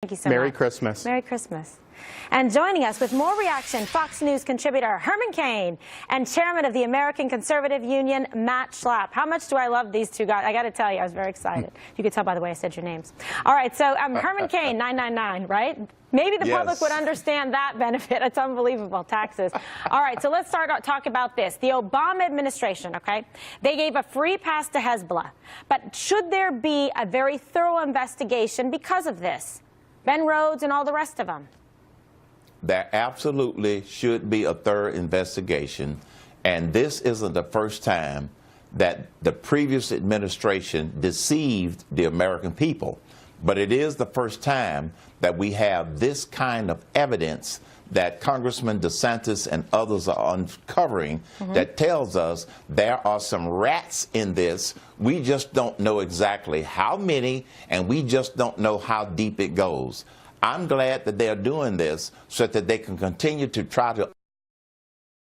Thank you so much. Merry Christmas. Merry Christmas. And joining us with more reaction, Fox News contributor Herman Cain and chairman of the American Conservative Union, Matt Schlapp. How much do I love these two guys? I got to tell you, I was very excited. You could tell by the way I said your names. All right, so Herman Cain, 999, right? Maybe the public would understand that benefit. It's unbelievable, taxes. All right, so let's talk about this. The Obama administration, okay, they gave a free pass to Hezbollah. But should there be a very thorough investigation because of this? Ben Rhodes and all the rest of them. There absolutely should be a thorough investigation, and this isn't the first time that the previous administration deceived the American people. But it is the first time that we have this kind of evidence that Congressman DeSantis and others are uncovering that tells us there are some rats in this. We just don't know exactly how many, and we just don't know how deep it goes. I'm glad that they're doing this so that they can continue to try to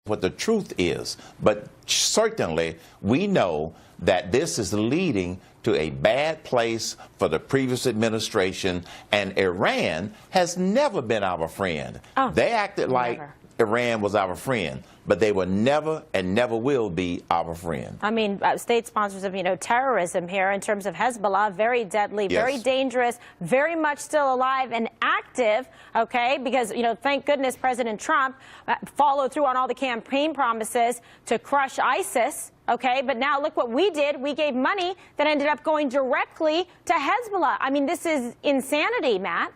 what the truth is. But certainly, we know that this is leading to a bad place for the previous administration, and Iran has never been our friend. They acted like Iran was our friend, but they were never and never will be our friend. I mean, state sponsors of, terrorism here in terms of Hezbollah, very deadly, very dangerous, very much still alive and active, okay, because, thank goodness President Trump followed through on all the campaign promises to crush ISIS, okay, but now look what we did. We gave money that ended up going directly to Hezbollah. I mean, this is insanity, Matt.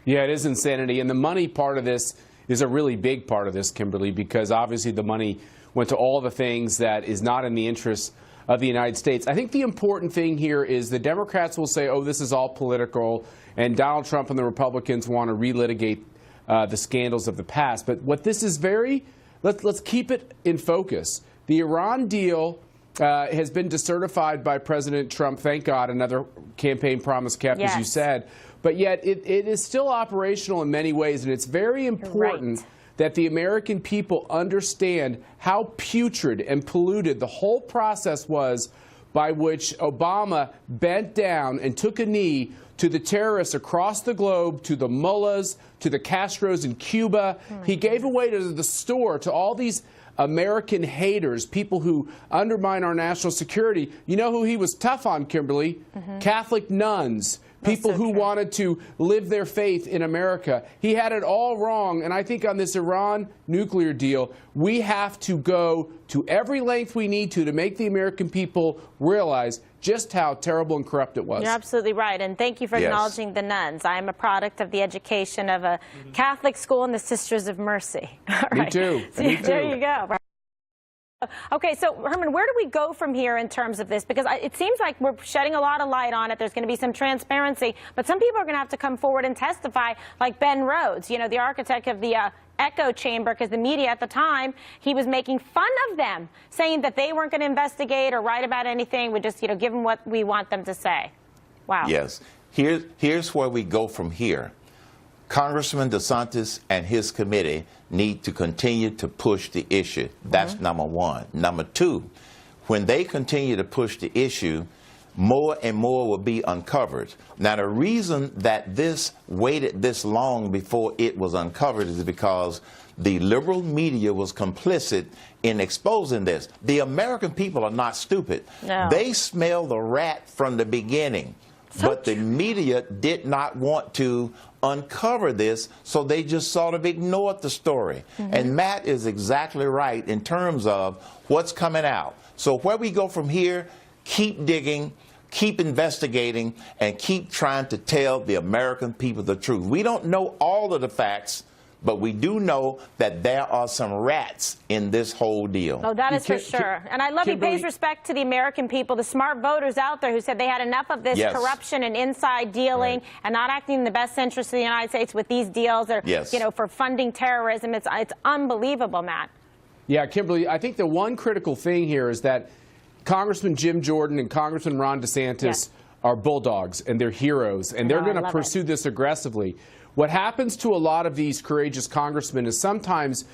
Yeah, it is insanity, and the money part of this is a really big part of this, Kimberly, because obviously the money went to all the things that is not in the interest of the United States. I think the important thing here is the Democrats will say, oh, this is all political, and Donald Trump and the Republicans want to relitigate the scandals of the past. But what this is let's keep it in focus. The Iran deal has been decertified by President Trump, thank God, another campaign promise kept, as you said. But yet it is still operational in many ways, and it's very important that the American people understand how putrid and polluted the whole process was by which Obama bent down and took a knee to the terrorists across the globe, to the mullahs, to the Castros in Cuba. He gave away to the store to all these American haters, people who undermine our national security. You know who he was tough on, Kimberly? Catholic nuns. People who wanted to live their faith in America. He had it all wrong, and I think on this Iran nuclear deal, we have to go to every length we need to make the American people realize just how terrible and corrupt it was. You're absolutely right, and thank you for acknowledging the nuns. I am a product of the education of a Catholic school and the Sisters of Mercy. Me too. So Me too. There you go. Okay, so Herman, where do we go from here in terms of this? Because it seems like we're shedding a lot of light on it. There's going to be some transparency, but some people are going to have to come forward and testify, like Ben Rhodes, the architect of the echo chamber, because the media at the time, he was making fun of them, saying that they weren't going to investigate or write about anything. We just, give them what we want them to say. Wow. Yes. Here's where we go from here. Congressman DeSantis and his committee need to continue to push the issue. That's number one. Number two, when they continue to push the issue, more and more will be uncovered. Now, the reason that this waited this long before it was uncovered is because the liberal media was complicit in exposing this. The American people are not stupid. No. They smell the rat from the beginning. But the media did not want to uncover this, so they just sort of ignored the story. And Matt is exactly right in terms of what's coming out. So where we go from here, keep digging, keep investigating, and keep trying to tell the American people the truth. We don't know all of the facts, but we do know that there are some rats in this whole deal. Oh, that is for sure. And I love he pays respect to the American people, the smart voters out there who said they had enough of this corruption and inside dealing and not acting in the best interest of the United States with these deals or, for funding terrorism. It's unbelievable, Matt. Yeah, Kimberly, I think the one critical thing here is that Congressman Jim Jordan and Congressman Ron DeSantis are bulldogs and they're heroes, and they're going to pursue this aggressively. What happens to a lot of these courageous congressmen is sometimes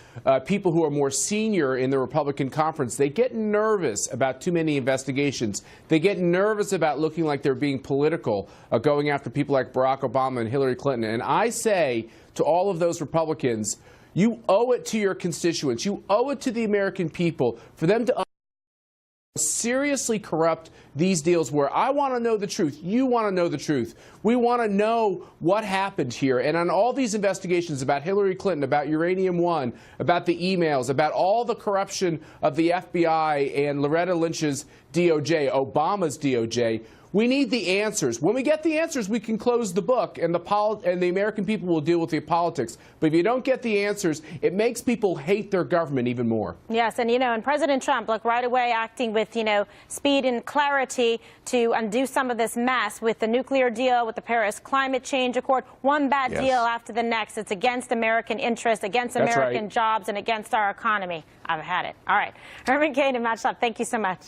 people who are more senior in the Republican conference, they get nervous about too many investigations. They get nervous about looking like they're being political, going after people like Barack Obama and Hillary Clinton. And I say to all of those Republicans, you owe it to your constituents, you owe it to the American people for them to seriously corrupt these deals where I want to know the truth. You want to know the truth. We want to know what happened here. And on all these investigations about Hillary Clinton, about Uranium One, about the emails, about all the corruption of the FBI and Loretta Lynch's DOJ, Obama's DOJ, we need the answers. When we get the answers, we can close the book, and the American people will deal with the politics. But if you don't get the answers, it makes people hate their government even more. Yes, and and President Trump, look, right away acting with, speed and clarity to undo some of this mess with the nuclear deal, with the Paris Climate Change Accord. One bad deal after the next. It's against American interests, against American jobs, and against our economy. I've had it. All right. Herman Cain and Matt Schlapp, thank you so much.